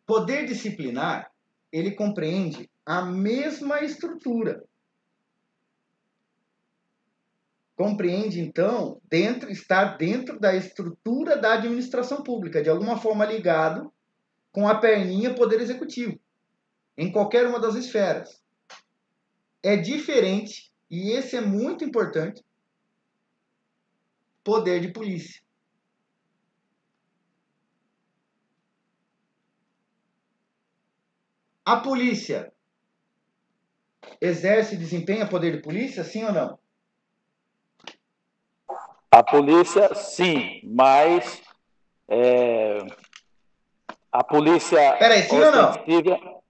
Poder disciplinar, ele compreende a mesma estrutura. Compreende, então, estar dentro da estrutura da administração pública, de alguma forma ligado com a perninha Poder Executivo, em qualquer uma das esferas. É diferente, e esse é muito importante, poder de polícia. A polícia exerce e desempenha poder de polícia, sim ou não? A polícia, sim, mas a polícia... Peraí, sim ou não?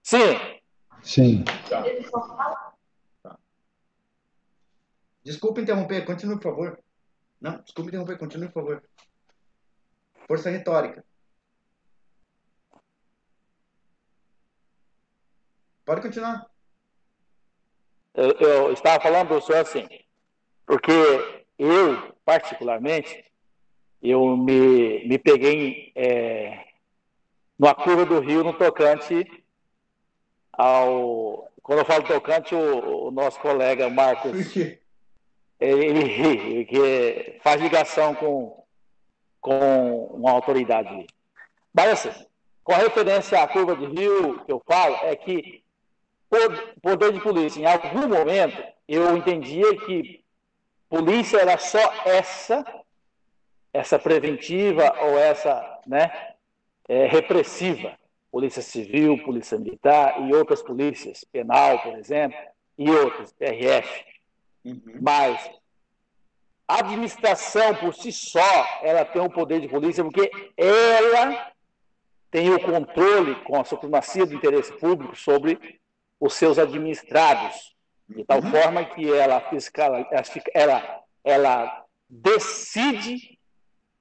Sim. Sim. Tá. Desculpa interromper, continue, por favor. Não, desculpa interromper, continue, por favor. Força retórica. Pode continuar. Eu estava falando, professor, assim, porque eu, particularmente, eu me peguei numa curva do rio no tocante ao... Quando eu falo tocante, o nosso colega Marcos, Por quê? ele ri, que faz ligação com uma autoridade. Mas assim, com referência à curva de rio que eu falo, é que poder de polícia, em algum momento, eu entendia que polícia era só essa preventiva ou essa, né, repressiva. Polícia Civil, Polícia Militar e outras polícias, penal, por exemplo, e outras, PRF. Mas a administração, por si só, ela tem um poder de polícia porque ela tem o controle com a supremacia do interesse público sobre os seus administrados, de tal forma que ela decide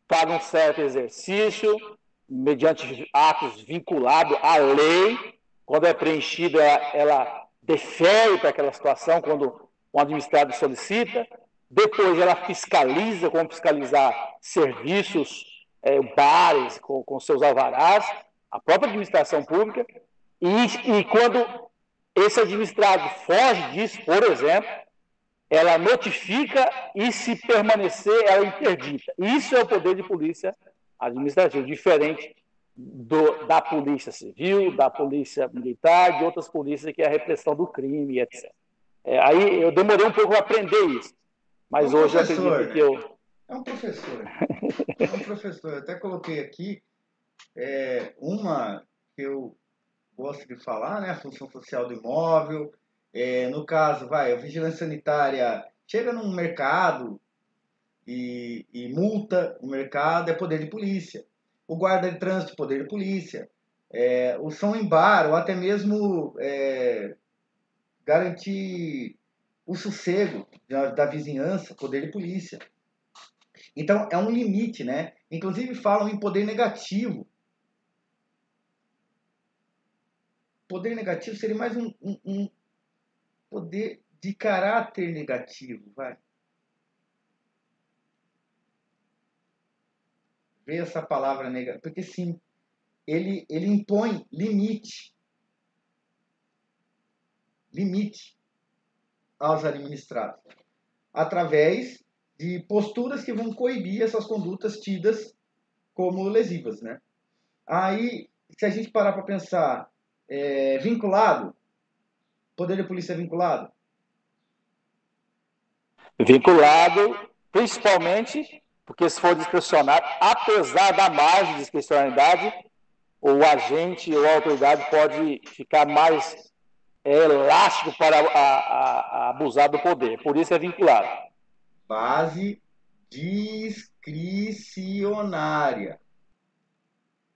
para um certo exercício, mediante atos vinculados à lei. Quando é preenchido, ela defere para aquela situação, quando um administrado solicita. Depois ela fiscaliza, como fiscalizar serviços, bares com seus alvarás, a própria administração pública. E quando esse administrado foge disso, por exemplo, ela notifica e, se permanecer, ela interdita. Isso é o poder de polícia administrativa, diferente da polícia civil, da polícia militar, de outras polícias, que é a repressão do crime, etc. Aí eu demorei um pouco para aprender isso, mas hoje eu acredito que eu... É um professor. É um professor. Eu até coloquei aqui uma que eu gosto de falar, né? A função social do imóvel. No caso, a vigilância sanitária chega num mercado e multa o mercado, é poder de polícia. O guarda de trânsito, poder de polícia. O som em bar, ou até mesmo garantir o sossego da vizinhança, poder de polícia. Então, é um limite, né? Inclusive falam em poder negativo. Poder negativo seria mais um poder de caráter negativo, Vê essa palavra negativa, porque sim, ele impõe limite aos administrados, através de posturas que vão coibir essas condutas tidas como lesivas, né? Aí, se a gente parar para pensar, vinculado, poder de polícia vinculado? Vinculado, principalmente, porque se for discricionário, apesar da margem de discricionalidade, o agente ou a autoridade pode ficar mais elástico para abusar do poder. Por isso é vinculado. Base discricionária.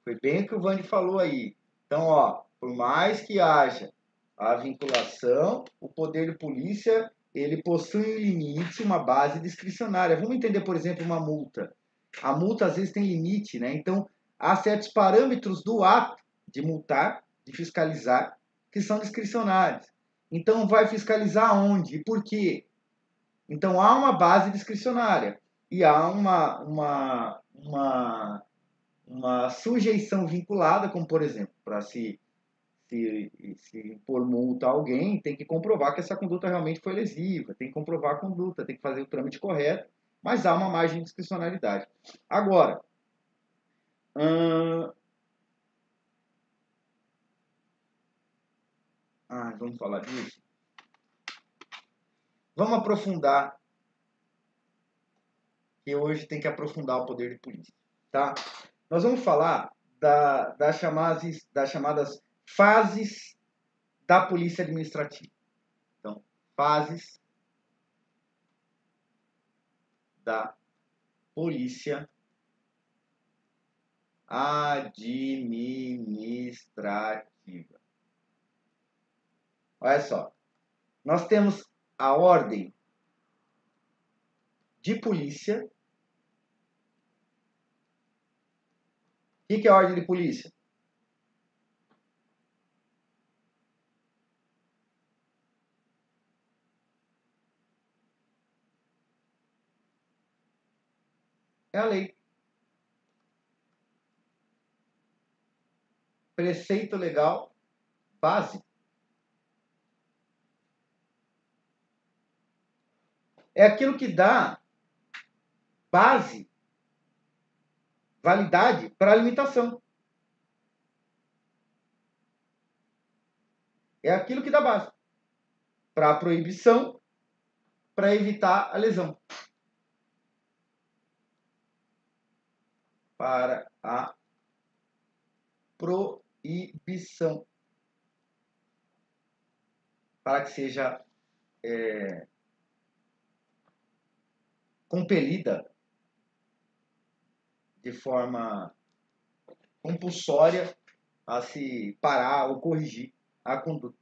Foi bem o que o Vande falou aí. Então, por mais que haja a vinculação, o poder de polícia, ele possui um limite, uma base discricionária. Vamos entender, por exemplo, uma multa. A multa, às vezes, tem limite, né? Então, há certos parâmetros do ato de multar, de fiscalizar, que são discricionários. Então, vai fiscalizar onde e por quê? Então, há uma base discricionária e há uma sujeição vinculada, como, por exemplo, para se impor multa a alguém, tem que comprovar que essa conduta realmente foi lesiva, tem que comprovar a conduta, tem que fazer o trâmite correto, mas há uma margem de discricionalidade. Agora, vamos falar disso? Vamos aprofundar, que hoje tem que aprofundar o poder de polícia, tá? Nós vamos falar das chamadas fases da polícia administrativa. Então, fases da polícia administrativa. Olha só, nós temos a ordem de polícia. O que é a ordem de polícia? É a lei. Preceito legal básico. É aquilo que dá base, validade para a limitação. É aquilo que dá base para a proibição, para evitar a lesão. Para a proibição. Para que seja compelida de forma compulsória a se parar ou corrigir a conduta.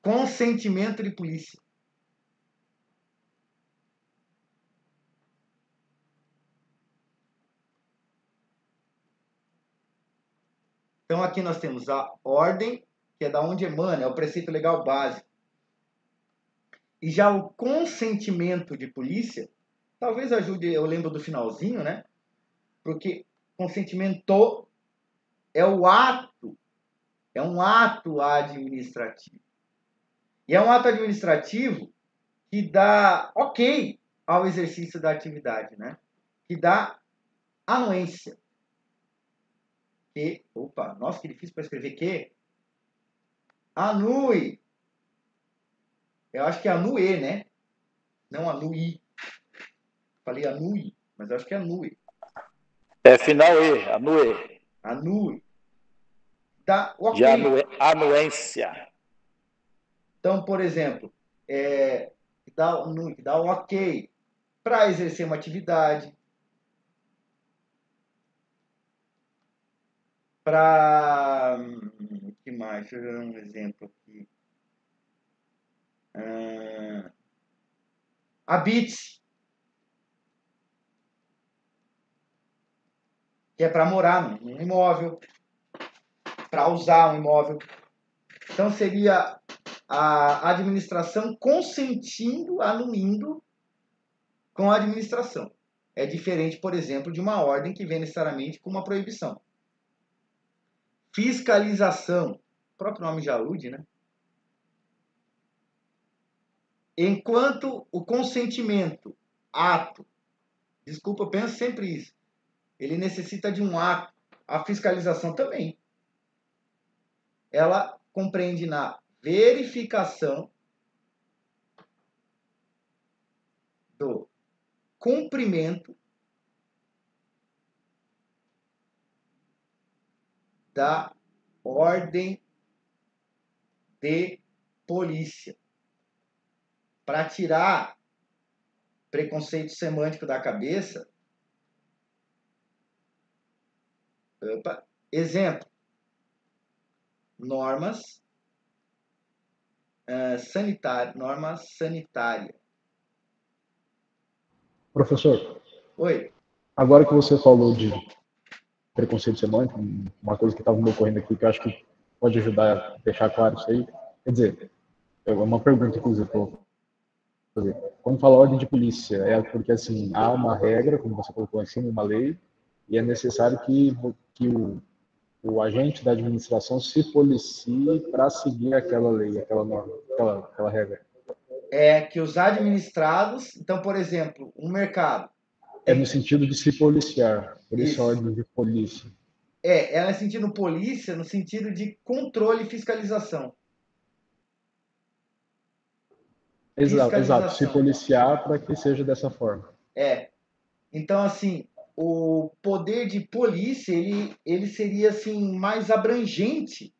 Consentimento de polícia. Então aqui nós temos a ordem, que é da onde emana, é o preceito legal básico. E já o consentimento de polícia, talvez ajude, eu lembro do finalzinho, né? Porque consentimento é o ato, é um ato administrativo. E é um ato administrativo que dá ok ao exercício da atividade, né? Que dá anuência, Opa, nossa, que difícil para escrever que. Anue. Eu acho que é anue, né? Não anui. Falei anui, mas eu acho que é anue. É final E, anue. Anue. Dá De ok. anuência. Então, por exemplo, dá um ok para exercer uma atividade, para... que mais? Deixa eu dar um exemplo aqui. Habite, que é para morar num imóvel, para usar um imóvel. Então, seria a administração consentindo, anuindo com a administração. É diferente, por exemplo, de uma ordem que vem necessariamente com uma proibição. Fiscalização, o próprio nome já alude, né? Enquanto o consentimento, ato, desculpa, eu penso sempre isso, ele necessita de um ato, a fiscalização também. Ela compreende na verificação do cumprimento da ordem de polícia. Para tirar preconceito semântico da cabeça. Exemplo. Normas sanitárias. Norma sanitária. Professor, Oi. agora que você falou de preconceito semântico, uma coisa que estava me ocorrendo aqui que eu acho que pode ajudar a deixar claro isso aí. Quer dizer, é uma pergunta, inclusive, que eu vou fazer. Quando fala ordem de polícia, é porque, assim, há uma regra, como você colocou em cima, uma lei, e é necessário que o agente da administração se policie para seguir aquela lei, aquela norma, aquela regra. É que os administrados, então, por exemplo, um mercado. É no sentido de se policiar, por isso a Isso. ordem de polícia. Ela é sentido polícia no sentido de controle e fiscalização. Exato, se policiar para que seja dessa forma. Então, assim, o poder de polícia, ele seria, assim, mais abrangente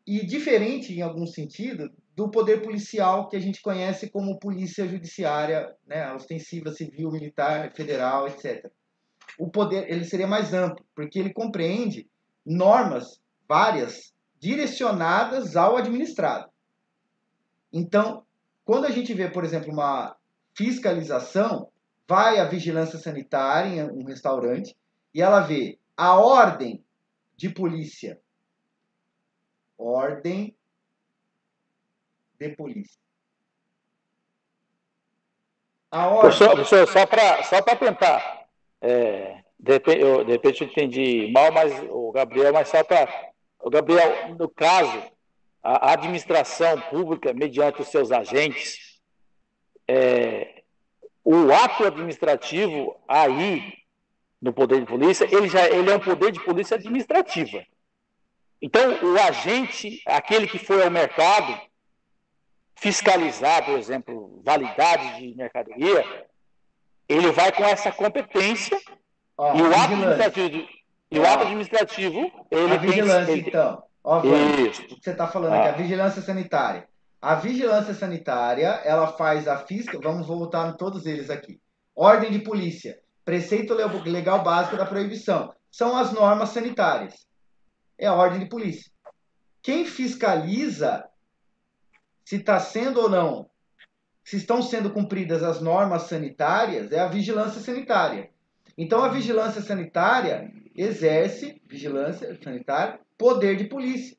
e diferente, em algum sentido, do poder policial que a gente conhece como polícia judiciária, né, ostensiva, civil, militar, federal, etc. O poder, ele seria mais amplo, porque ele compreende normas várias direcionadas ao administrado. Então, quando a gente vê, por exemplo, uma fiscalização, vai a vigilância sanitária em um restaurante e ela vê a ordem de polícia. Ordem de polícia. A ordem... Professor, só para tentar, de repente eu entendi mal, mas o Gabriel, mas só para... O Gabriel, no caso, a administração pública, mediante os seus agentes, o ato administrativo aí, no poder de polícia, ele é um poder de polícia administrativa. Então, o agente, aquele que foi ao mercado, fiscalizar, por exemplo, validade de mercadoria, ele vai com essa competência e o ato administrativo, ele a vigilância, tem... então. O que você está falando aqui, a vigilância sanitária. A vigilância sanitária, ela faz a fiscal... Vamos voltar em todos eles aqui. Ordem de polícia. Preceito legal básico da proibição. São as normas sanitárias. É a ordem de polícia. Quem fiscaliza se está sendo ou não, se estão sendo cumpridas as normas sanitárias, é a vigilância sanitária. Então, a vigilância sanitária exerce, vigilância sanitária, poder de polícia.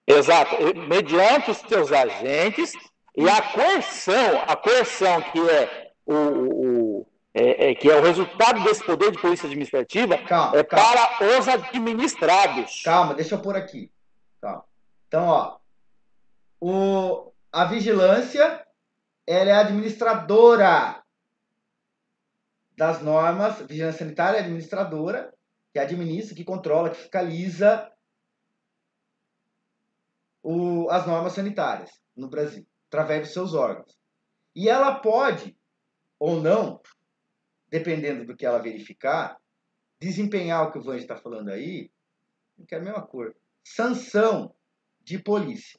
Exato. Mediante os seus agentes e a coerção que que é o resultado desse poder de polícia administrativa, calma. para os administrados. Calma, deixa eu pôr aqui. Calma. Então, a vigilância, ela é administradora das normas, vigilância sanitária é administradora, que administra, que controla, que fiscaliza as normas sanitárias no Brasil, através dos seus órgãos. E ela pode, ou não, dependendo do que ela verificar, desempenhar o que o Vange está falando aí, que é a mesma cor, sanção de polícia.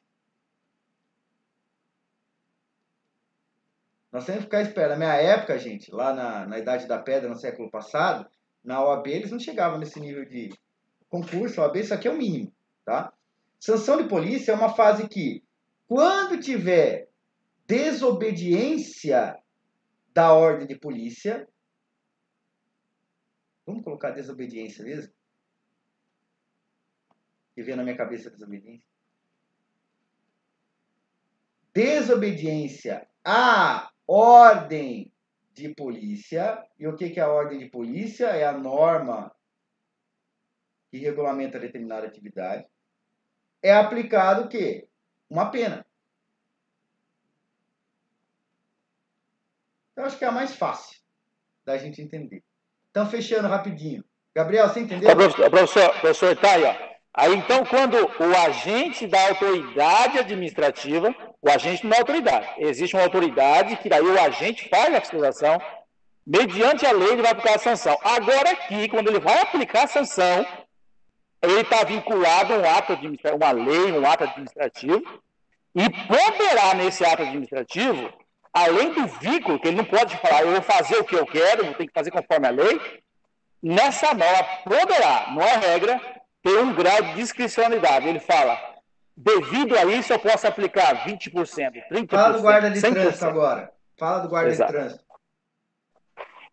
Nós temos que ficar esperando. Na minha época, gente, lá na Idade da Pedra, no século passado, na OAB eles não chegavam nesse nível de concurso. A OAB, isso aqui é o mínimo, tá? Sanção de polícia é uma fase que, quando tiver desobediência da ordem de polícia, vamos colocar desobediência mesmo? Que vem na minha cabeça desobediência. Desobediência à ordem de polícia. E o que é a ordem de polícia? É a norma que regulamenta determinada atividade. É aplicado o quê? Uma pena. Eu acho que é a mais fácil da gente entender. Então, fechando rapidinho. Gabriel, você entendeu? Professor, tá aí, ó. Aí, então, quando o agente da autoridade administrativa, o agente não é autoridade, existe uma autoridade que daí o agente faz a fiscalização, mediante a lei ele vai aplicar a sanção. Agora aqui, quando ele vai aplicar a sanção, ele está vinculado a um ato administrativo, uma lei, um ato administrativo, e poderá nesse ato administrativo, além do vínculo, que ele não pode falar, eu vou fazer o que eu quero, vou ter que fazer conforme a lei, nessa norma poderá, não é regra, ter um grau de discricionalidade. Ele fala, devido a isso eu posso aplicar 20%, 30%, Fala do guarda de 100%. trânsito agora. Fala do guarda Exato. de trânsito.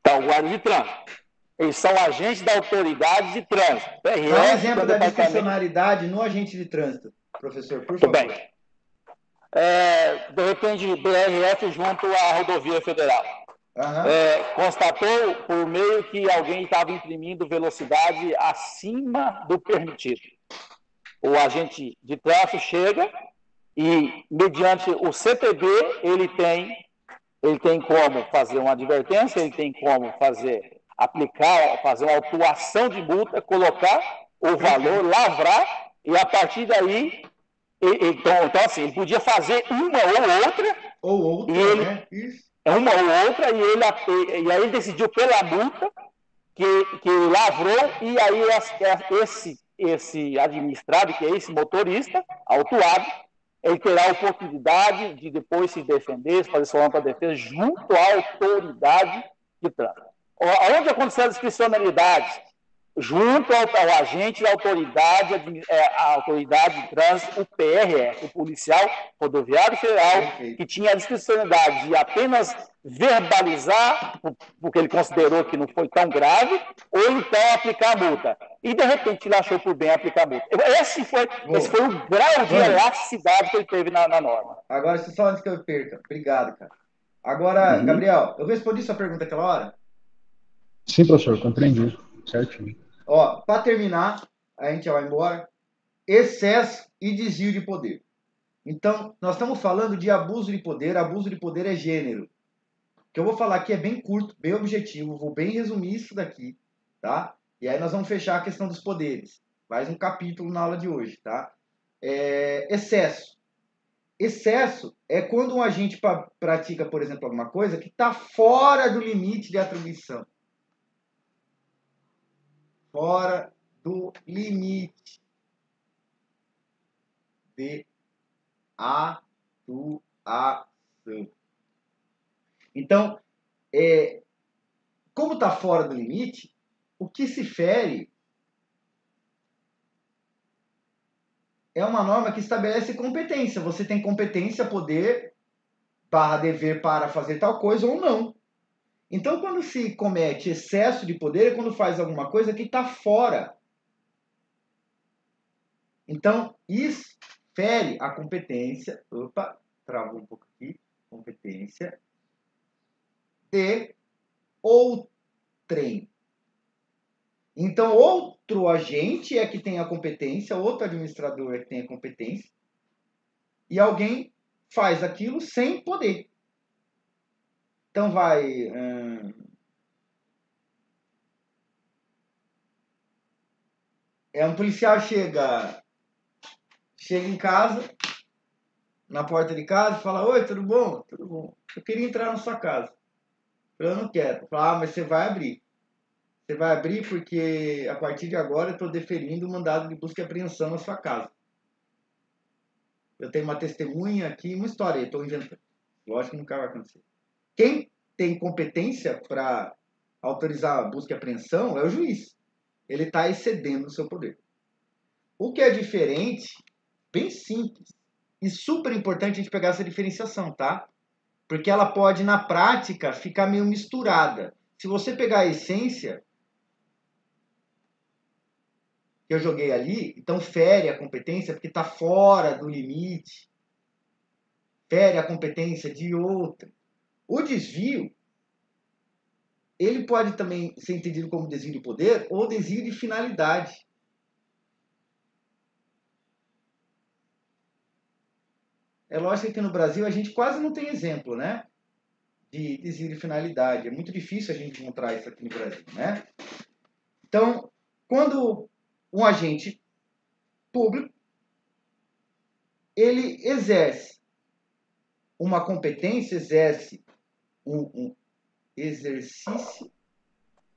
Então, o guarda de trânsito. Eles são agentes da autoridade de trânsito. PRF, dá um exemplo da discricionalidade no agente de trânsito, professor, por favor. Tudo bem. De repente, BRF junto à rodovia federal. Constatou por meio que alguém estava imprimindo velocidade acima do permitido. O agente de trânsito chega e, mediante o CTB, ele tem como fazer uma advertência, ele tem como fazer uma autuação de multa, colocar o valor, lavrar, e a partir daí, então assim, ele podia fazer uma ou outra, né? Isso. Uma ou outra, e aí ele decidiu pela multa que lavrou, e aí esse administrado, que é esse motorista, autuado, ele terá a oportunidade de depois se defender, fazer sua ampla defesa junto à autoridade de trânsito. Onde aconteceu a discricionalidade? Junto ao agente da autoridade, a autoridade de trânsito, o PRF, o Policial Rodoviário Federal, que tinha a discricionalidade de apenas verbalizar, porque ele considerou que não foi tão grave, ou então aplicar a multa. E, de repente, ele achou por bem aplicar a multa. Esse foi o grau de elasticidade que ele teve na norma. Agora, só antes que eu perca. Obrigado, cara. Agora, Gabriel, eu respondi sua pergunta aquela hora? Sim, professor, compreendi. Certinho. Ó, para terminar, a gente já vai embora. Excesso e desvio de poder. Então, nós estamos falando de abuso de poder. Abuso de poder é gênero. O que eu vou falar aqui é bem curto, bem objetivo. Vou bem resumir isso daqui, tá? E aí nós vamos fechar a questão dos poderes. Mais um capítulo na aula de hoje, tá? Excesso. Excesso é quando um agente pratica, por exemplo, alguma coisa que está fora do limite de atribuição. Fora do limite de atuação. Então, como está fora do limite, o que se fere é uma norma que estabelece competência. Você tem competência, poder, dever para fazer tal coisa ou não. Então, quando se comete excesso de poder, é quando faz alguma coisa que está fora. Então, isso fere a competência. Opa, travou um pouco aqui. Competência de outrem. Então, outro agente é que tem a competência, outro administrador é que tem a competência, e alguém faz aquilo sem poder. Então, vai... Um policial chega em casa, na porta de casa, e fala: oi, tudo bom? Tudo bom. Eu queria entrar na sua casa. Eu não quero. Fala: mas você vai abrir. Você vai abrir porque a partir de agora eu estou deferindo o mandado de busca e apreensão na sua casa. Eu tenho uma testemunha aqui, uma história, eu estou inventando. Lógico que nunca vai acontecer. Quem tem competência para autorizar a busca e apreensão é o juiz. Ele está excedendo o seu poder. O que é diferente, bem simples, e super importante a gente pegar essa diferenciação, tá? Porque ela pode, na prática, ficar meio misturada. Se você pegar a essência que eu joguei ali, então fere a competência porque está fora do limite. Fere a competência de outra. O desvio, ele pode também ser entendido como desvio de poder ou desvio de finalidade. É lógico que no Brasil a gente quase não tem exemplo, né? De desvio de finalidade. É muito difícil a gente encontrar isso aqui no Brasil, né? Então, quando um agente público, ele exerce uma competência, exerce um exercício.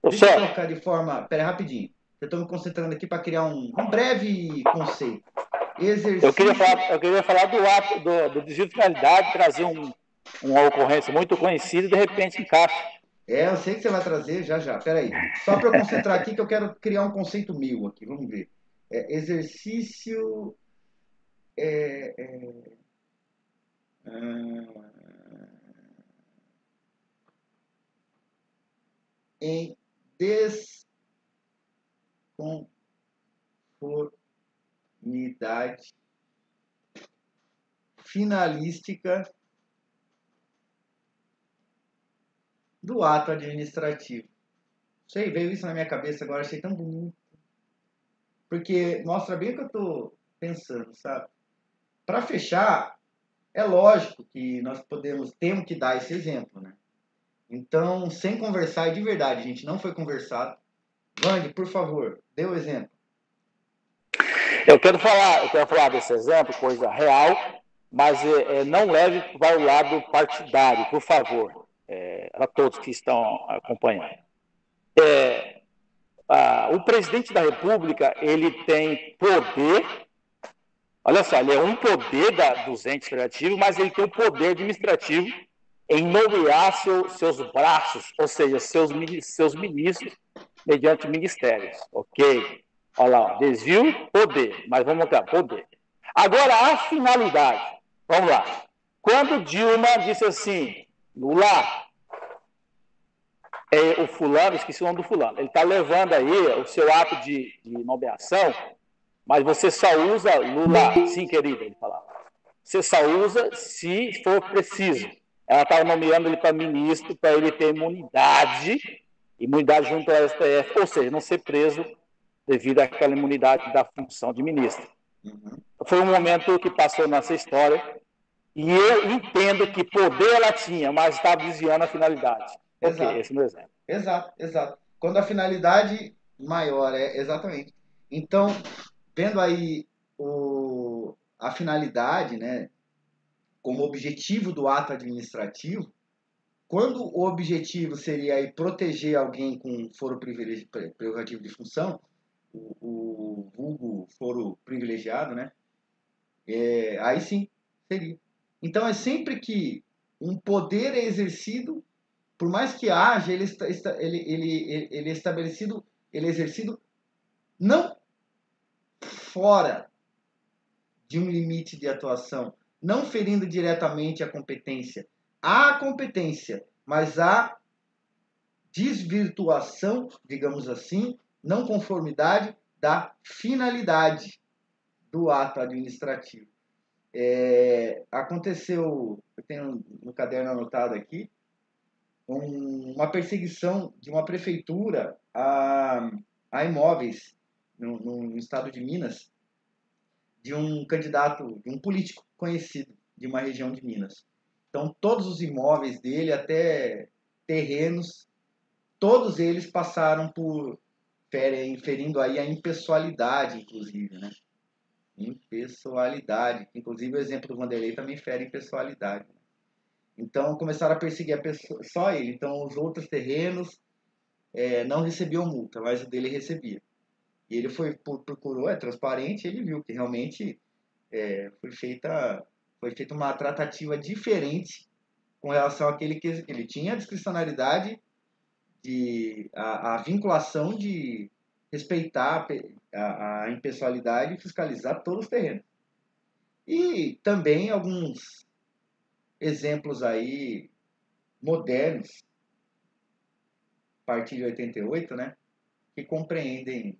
Deixa eu colocar de forma... Pera aí, rapidinho. Eu estou me concentrando aqui para criar um breve conceito. Exercício... Eu queria falar do ato do desvio de finalidade, trazer uma ocorrência muito conhecida e de repente encaixa. Eu sei que você vai trazer já. Pera aí. Só para eu concentrar aqui que eu quero criar um conceito meu aqui. Vamos ver. Exercício... em desconformidade finalística do ato administrativo. Sei, veio isso na minha cabeça agora, achei tão bonito. Porque mostra bem o que eu estou pensando, sabe? Para fechar, é lógico que nós temos que dar esse exemplo, né? Então, sem conversar, de verdade, gente, não foi conversado. Vande, por favor, dê o exemplo. Eu quero falar desse exemplo, coisa real, mas não leve para o lado partidário, por favor, a todos que estão acompanhando. O presidente da República, ele tem poder, olha só, ele é um poder dos entes federativos, mas ele tem o poder administrativo em nomear seus braços, ou seja, seus ministros, mediante ministérios, ok? Olha lá, desvio, poder, mas vamos lá, poder. Agora, a finalidade, vamos lá. Quando Dilma disse assim, Lula, o fulano, esqueci o nome do fulano, ele está levando aí o seu ato de nomeação, mas você só usa Lula, sim, querida, ele falava. Você só usa se for preciso. Ela estava nomeando ele para ministro, para ele ter imunidade junto ao STF, ou seja, não ser preso devido àquela imunidade da função de ministro. Foi um momento que passou nessa história e eu entendo que poder ela tinha, mas estava desviando a finalidade. Exato. Ok, esse é o meu exemplo. Exato. Quando a finalidade maior, exatamente. Então, vendo aí a finalidade, né, como objetivo do ato administrativo, quando o objetivo seria aí proteger alguém com foro prerrogativo de função, o vulgo foro privilegiado, né? Aí sim, seria. Então é sempre que um poder é exercido, por mais que haja, ele é estabelecido, ele é exercido não fora de um limite de atuação, não ferindo diretamente a competência. Há competência, mas há desvirtuação, digamos assim, não conformidade da finalidade do ato administrativo. Aconteceu, eu tenho no caderno anotado aqui, uma perseguição de uma prefeitura a imóveis no estado de Minas, de um candidato, de um político conhecido de uma região de Minas. Então, todos os imóveis dele, até terrenos, todos eles passaram por inferindo aí a impessoalidade, inclusive, né? Impessoalidade. Inclusive o exemplo do Vanderlei também fere impessoalidade. Então começaram a perseguir a pessoa, só ele. Então os outros terrenos não recebiam multa, mas o dele recebia. E ele procurou, é transparente, ele viu que realmente foi feita uma tratativa diferente com relação àquele que ele tinha a discricionariedade, a vinculação de respeitar a impessoalidade e fiscalizar todos os terrenos. E também alguns exemplos aí modernos, a partir de 88, né, que compreendem